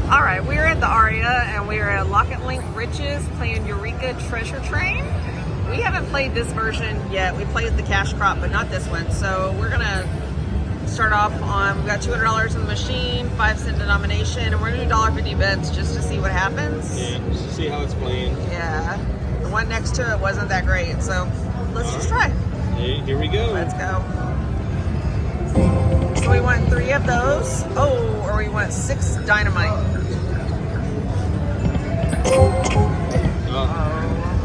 Alright, we're at the Aria and we're at Lock and Link Riches playing Eureka Treasure Train. We haven't played this version yet. We played the cash crop, but not this one. So we're gonna start off on, we got $200 in the machine, 5-cent denomination, and we're gonna do $1.50 bets just to see what happens. Yeah, just to see how it's playing. Yeah, the one next to it wasn't that great, so let's just try. Here we go. Let's go. So we want 3 of those. Oh, or we want 6 dynamite.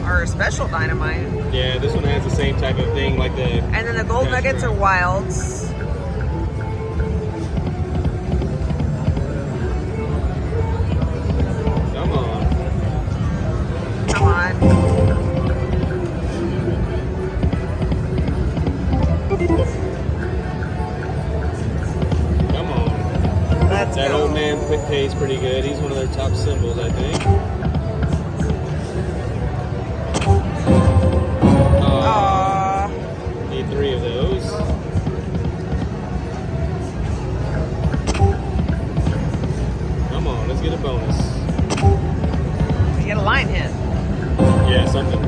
Our special dynamite. Yeah, this one has the same type of thing like the... And then the gold nuggets are wilds. Come on. Come on. Come on. Let's that go. old man pays pretty good. He's one of their top symbols, I think. Need 3 of those. Come on, let's get a bonus. Get a line hit. Yeah, something.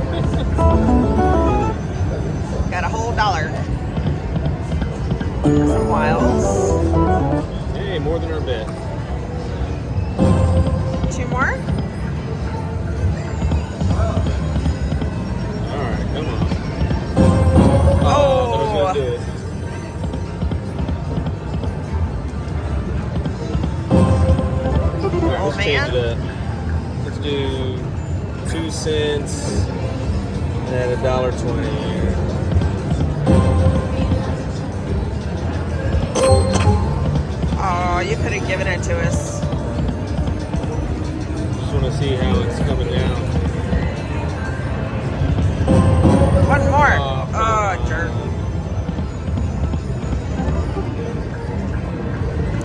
Got a whole $1. Some wilds. Hey, more than our bet. 2 more. Alright, come on. Oh! That was gonna do it. Alright, Oh, let's man. change it up. Let's do 2 cents at $1.20. Oh, you could have given it to us. Just want to see how it's coming down. 1 more. Oh, Jerk.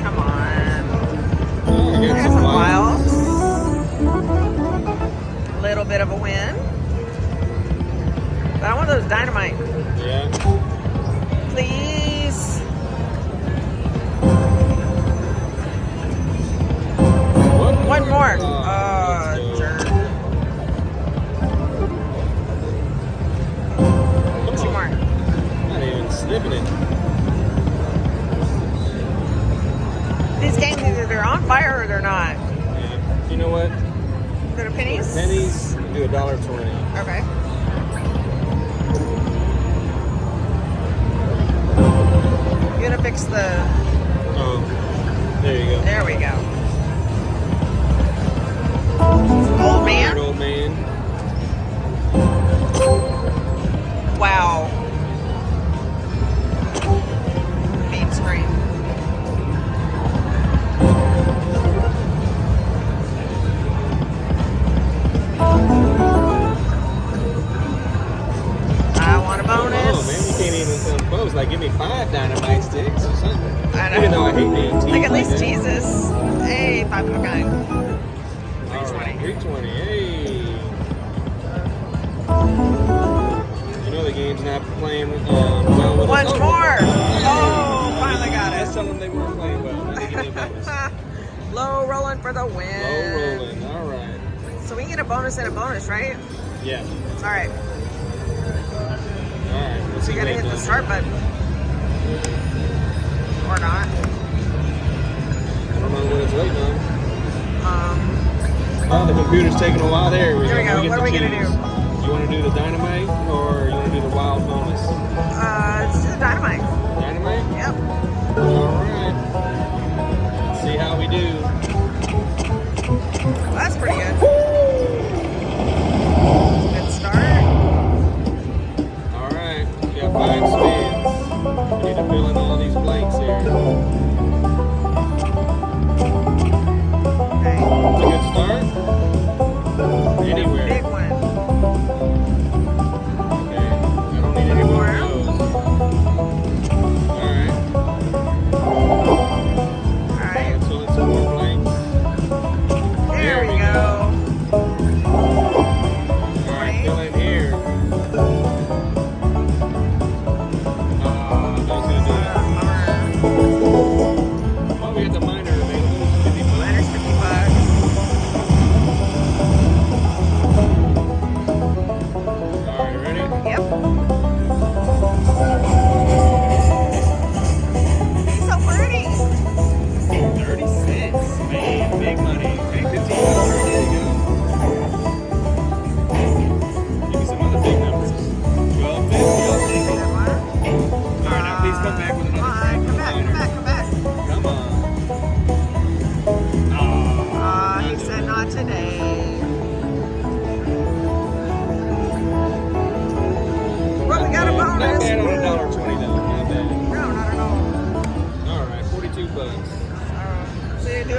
Come on. Oh, I got There's some some wilds. wilds. A little bit of a win. But I want those dynamite. Yeah. Please. One more. Oh, Jerk. 2 more. Not even sniffing it. These games, either they're on fire or they're not. Yeah. You know what? Go to pennies? Pennies, do $1.20. Okay. You're gonna fix the... Oh, there you go. There we go. Old man? Old man. Wow. Beam screen. I want a bonus. Oh man, you can't even come close. Like, give me 5 dynamite sticks or something. I know. Even though I hate being teased. Like at least that. Jesus. Hey, 5, okay. All right, 320. Hey. You know the game's not playing well with One us. more. Oh, finally got Let's it. tell them they weren't playing well. Now they give me a bonus. Low rolling for the win. Low rolling. All right. So we can get a bonus and a bonus, right? Yeah. All right. All right. Let's So see you gotta what hit the it does. start button. Or not. I don't know what it's waiting on. Oh, the computer's taking a while. There we There we go. get What to are we gonna choose. do? You want to do the dynamite or you want to do the wild bonus? Let's do the dynamite. Dynamite? Yep. All right. Let's see how we do. Well, that's pretty good. Good start. All right. We got 5 spins. We need to fill in all these blanks here. Okay. It's a good start. Anywhere. Big one. Okay. I don't need any more of those. All right. All right. So let's some more blanks.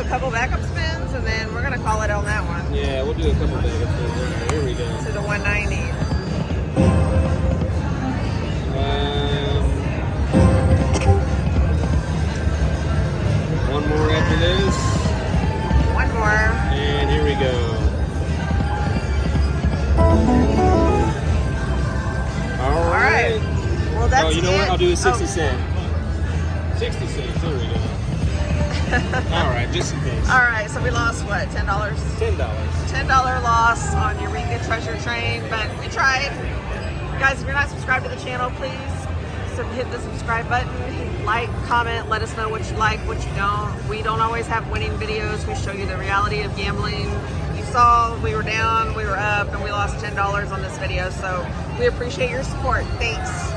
a couple backup spins, and then we're gonna call it on that one. Yeah, we'll do a couple backup spins. All right, here we go. To the 190. One more after this. One more. And here we go. All right. Well, that's oh, you know it. what? I'll do a 60 Oh. cent. 60 cents. There we go. All right, just in case. All right, so we lost what? $10. $10. $10 loss on Eureka Treasure Train, but we tried. Guys, if you're not subscribed to the channel, please hit the subscribe button, like, comment, let us know what you like, what you don't. We don't always have winning videos. We show you the reality of gambling. You saw we were down, we were up, and we lost $10 on this video, so we appreciate your support. Thanks.